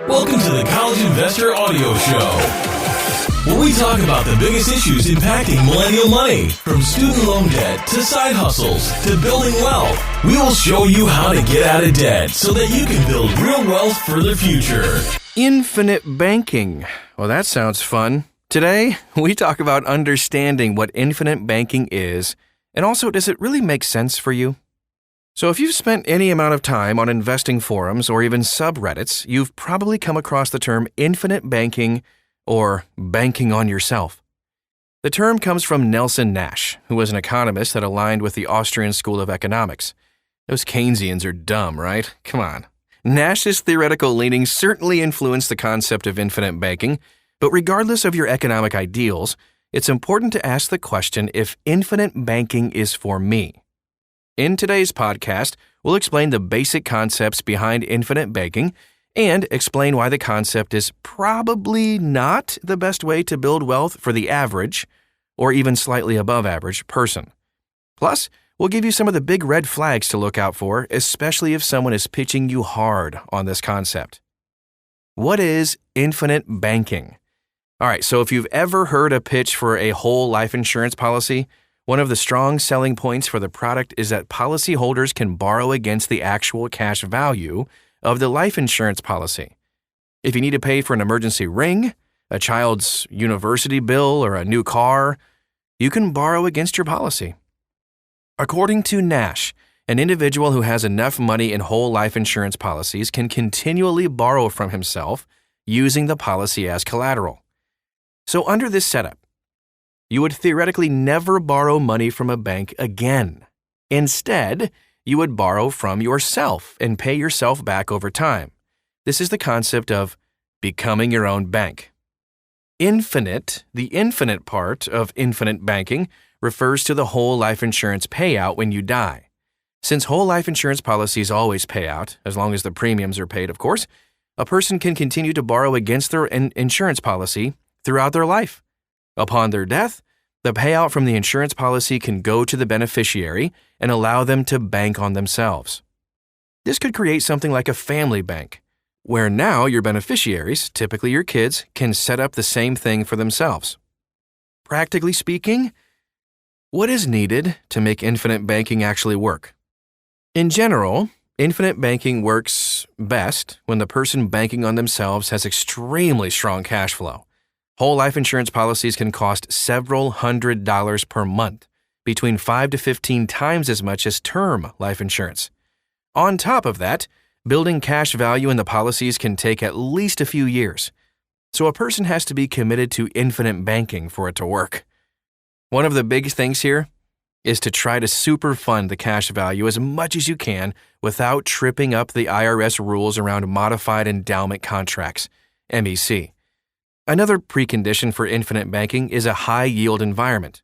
Welcome to the College Investor Audio Show, where we talk about the biggest issues impacting millennial money, from student loan debt to side hustles to building wealth. We will show you how to get out of debt so that you can build real wealth for the future. Infinite banking. Well, that sounds fun. Today, we talk about understanding what infinite banking is, and also, does it really make sense for you? So if you've spent any amount of time on investing forums or even subreddits, you've probably come across the term infinite banking or banking on yourself. The term comes from Nelson Nash, who was an economist that aligned with the Austrian School of Economics. Those Keynesians are dumb, right? Come on. Nash's theoretical leanings certainly influenced the concept of infinite banking, but regardless of your economic ideals, it's important to ask the question if infinite banking is for me. In today's podcast, we'll explain the basic concepts behind infinite banking and explain why the concept is probably not the best way to build wealth for the average, or even slightly above average, person. Plus, we'll give you some of the big red flags to look out for, especially if someone is pitching you hard on this concept. What is infinite banking? All right, so if you've ever heard a pitch for a whole life insurance policy, one of the strong selling points for the product is that policyholders can borrow against the actual cash value of the life insurance policy. If you need to pay for an emergency ring, a child's university bill, or a new car, you can borrow against your policy. According to Nash, an individual who has enough money in whole life insurance policies can continually borrow from himself using the policy as collateral. So under this setup, you would theoretically never borrow money from a bank again. Instead, you would borrow from yourself and pay yourself back over time. This is the concept of becoming your own bank. Infinite, the infinite part of infinite banking, refers to the whole life insurance payout when you die. Since whole life insurance policies always pay out, as long as the premiums are paid, of course, a person can continue to borrow against their insurance policy throughout their life. Upon their death, the payout from the insurance policy can go to the beneficiary and allow them to bank on themselves. This could create something like a family bank, where now your beneficiaries, typically your kids, can set up the same thing for themselves. Practically speaking, what is needed to make infinite banking actually work? In general, infinite banking works best when the person banking on themselves has extremely strong cash flow. Whole life insurance policies can cost several $100s per month, between 5 to 15 times as much as term life insurance. On top of that, building cash value in the policies can take at least a few years. So a person has to be committed to infinite banking for it to work. One of the big things here is to try to superfund the cash value as much as you can without tripping up the IRS rules around modified endowment contracts, MEC. Another precondition for infinite banking is a high-yield environment.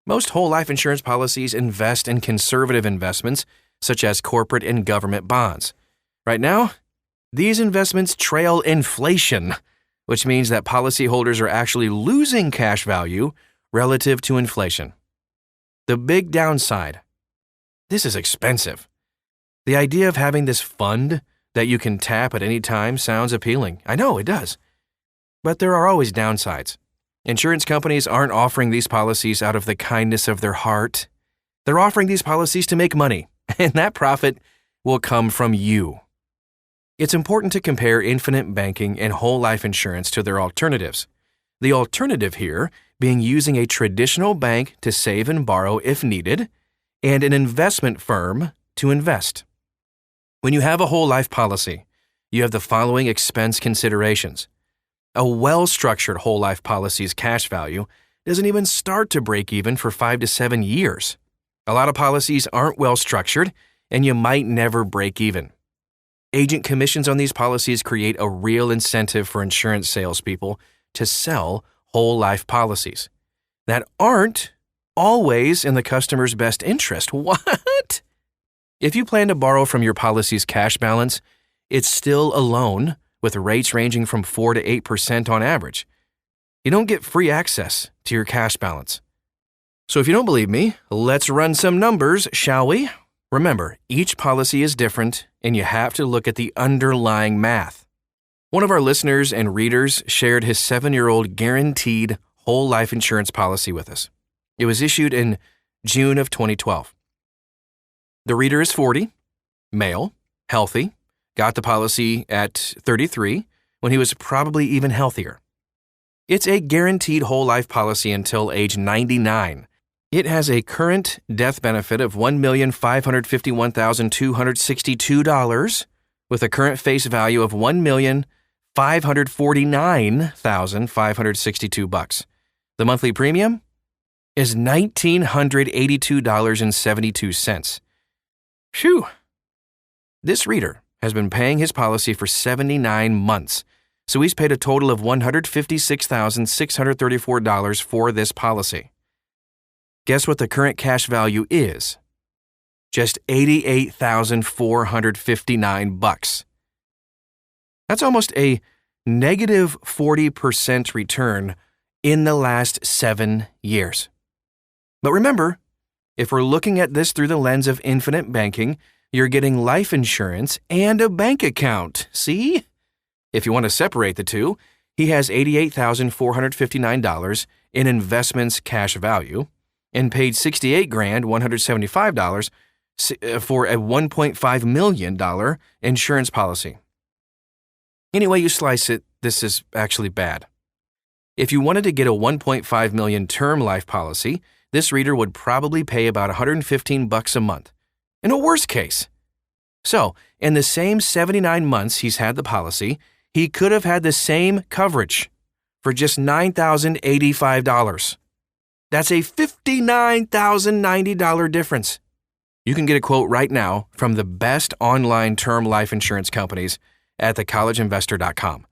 Most whole life insurance policies invest in conservative investments, such as corporate and government bonds. Right now, these investments trail inflation, which means that policyholders are actually losing cash value relative to inflation. The big downside: this is expensive. The idea of having this fund that you can tap at any time sounds appealing. I know, it does. But there are always downsides. Insurance companies aren't offering these policies out of the kindness of their heart. They're offering these policies to make money, and that profit will come from you. It's important to compare infinite banking and whole life insurance to their alternatives. The alternative here being using a traditional bank to save and borrow if needed, and an investment firm to invest. When you have a whole life policy, you have the following expense considerations. A well-structured whole life policy's cash value doesn't even start to break even for 5 to 7 years. A lot of policies aren't well-structured, and you might never break even. Agent commissions on these policies create a real incentive for insurance salespeople to sell whole life policies that aren't always in the customer's best interest. What? If you plan to borrow from your policy's cash balance, it's still a loan with rates ranging from 4 to 8% on average. You don't get free access to your cash balance. So if you don't believe me, let's run some numbers, shall we? Remember, each policy is different, and you have to look at the underlying math. One of our listeners and readers shared his 7-year-old guaranteed whole life insurance policy with us. It was issued in June of 2012. The reader is 40, male, healthy, got the policy at 33 when he was probably even healthier. It's a guaranteed whole life policy until age 99. It has a current death benefit of $1,551,262 with a current face value of $1,549,562. The monthly premium is $1,982.72. Phew. This reader has been paying his policy for 79 months, so he's paid a total of $156,634 for this policy. Guess what the current cash value is? Just $88,459. That's almost a negative 40% return in the last 7 years. But remember, if we're looking at this through the lens of infinite banking, you're getting life insurance and a bank account. See? If you want to separate the two, he has $88,459 in investments cash value and paid $68,175 for a $1.5 million insurance policy. Any way you slice it, this is actually bad. If you wanted to get a $1.5 million term life policy, this reader would probably pay about $115 a month. In a worst case. So, in the same 79 months he's had the policy, he could have had the same coverage for just $9,085. That's a $59,090 difference. You can get a quote right now from the best online term life insurance companies at thecollegeinvestor.com.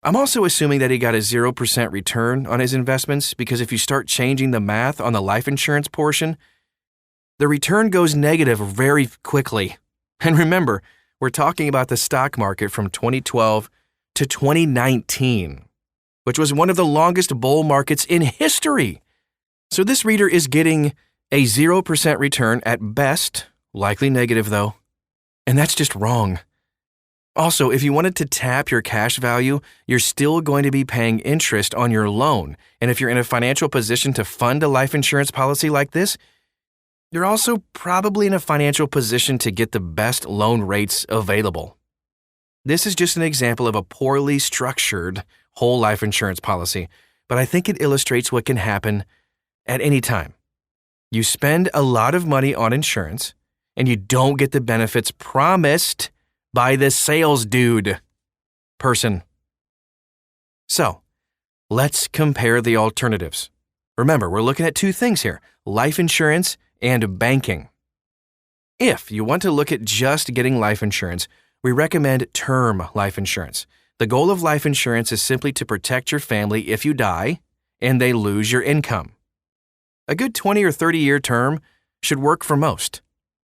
I'm also assuming that he got a 0% return on his investments because if you start changing the math on the life insurance portion, the return goes negative very quickly. And remember, we're talking about the stock market from 2012 to 2019, which was one of the longest bull markets in history. So this reader is getting a 0% return at best, likely negative though. And that's just wrong. Also, if you wanted to tap your cash value, you're still going to be paying interest on your loan. And if you're in a financial position to fund a life insurance policy like this, you're also probably in a financial position to get the best loan rates available. This is just an example of a poorly structured whole life insurance policy, but I think it illustrates what can happen at any time. You spend a lot of money on insurance, and you don't get the benefits promised by the sales person. So, let's compare the alternatives. Remember, we're looking at two things here, life insurance and banking. If you want to look at just getting life insurance, we recommend term life insurance. The goal of life insurance is simply to protect your family if you die and they lose your income. A good 20 or 30-year term should work for most.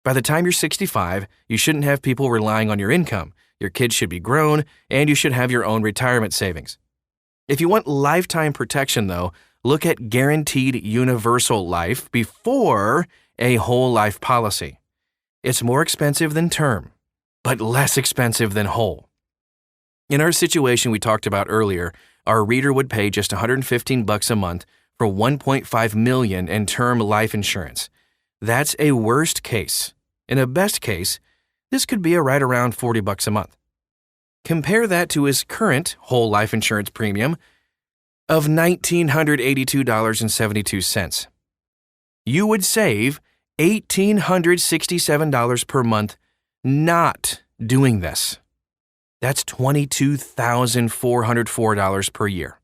By the time you're 65, you shouldn't have people relying on your income. Your kids should be grown, and you should have your own retirement savings. If you want lifetime protection, though, look at guaranteed universal life before a whole life policy. It's more expensive than term, but less expensive than whole. In our situation we talked about earlier, our reader would pay just $115 a month for $1.5 million in term life insurance. That's a worst case. In a best case, this could be right around $40 a month. Compare that to his current whole life insurance premium of $1,982.72. You would save $1,867 per month not doing this. That's $22,404 per year.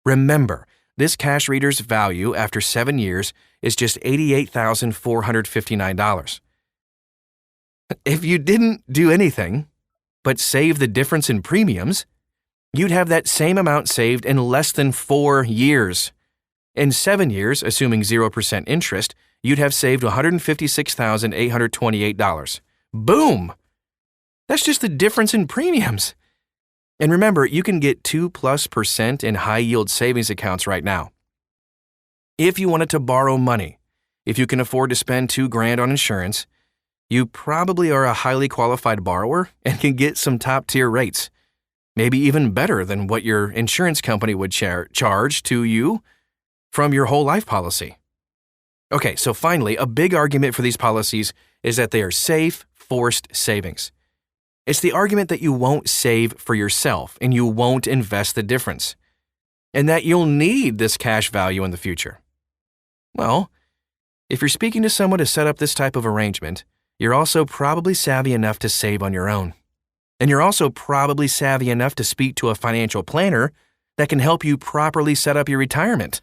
Remember, this cash reader's value after 7 years is just $88,459. If you didn't do anything but save the difference in premiums, you'd have that same amount saved in less than 4 years. In 7 years, assuming 0% interest, you'd have saved $156,828. Boom! That's just the difference in premiums. And remember, you can get 2+% in high-yield savings accounts right now. If you wanted to borrow money, if you can afford to spend $2,000 on insurance, you probably are a highly qualified borrower and can get some top-tier rates. maybe even better than what your insurance company would charge to you from your whole life policy. Okay, so finally, a big argument for these policies is that they are safe, forced savings. It's the argument that you won't save for yourself and you won't invest the difference, and that you'll need this cash value in the future. Well, if you're speaking to someone to set up this type of arrangement, you're also probably savvy enough to save on your own. And you're also probably savvy enough to speak to a financial planner that can help you properly set up your retirement.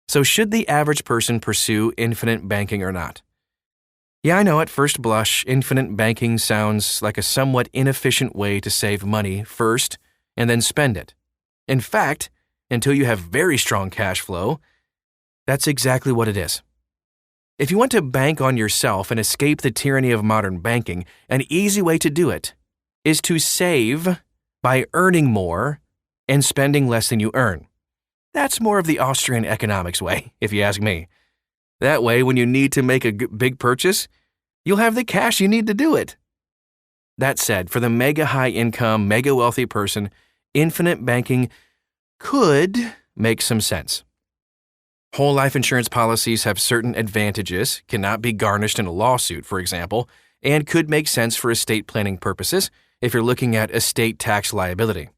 So should the average person pursue infinite banking or not? Yeah, I know at first blush, infinite banking sounds like a somewhat inefficient way to save money first and then spend it. In fact, until you have very strong cash flow, that's exactly what it is. If you want to bank on yourself and escape the tyranny of modern banking, an easy way to do it is to save by earning more and spending less than you earn. That's more of the Austrian economics way, if you ask me. That way, when you need to make a big purchase, you'll have the cash you need to do it. That said, for the mega high income, mega wealthy person, infinite banking could make some sense. Whole life insurance policies have certain advantages, cannot be garnished in a lawsuit, for example, and could make sense for estate planning purposes if you're looking at estate tax liability.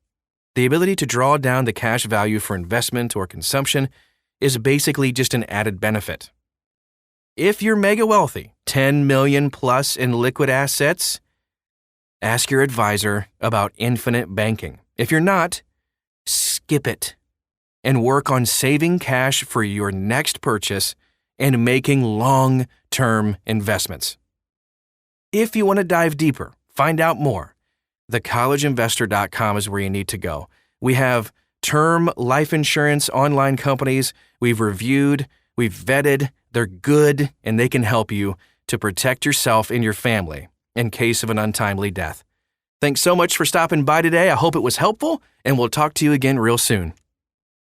The ability to draw down the cash value for investment or consumption is basically just an added benefit. If you're mega wealthy, 10 million plus in liquid assets, ask your advisor about infinite banking. If you're not, skip it and work on saving cash for your next purchase and making long-term investments. If you want to dive deeper, find out more, thecollegeinvestor.com is where you need to go. We have term life insurance online companies we've reviewed, we've vetted, they're good, and they can help you to protect yourself and your family in case of an untimely death. Thanks so much for stopping by today. I hope it was helpful, and we'll talk to you again real soon.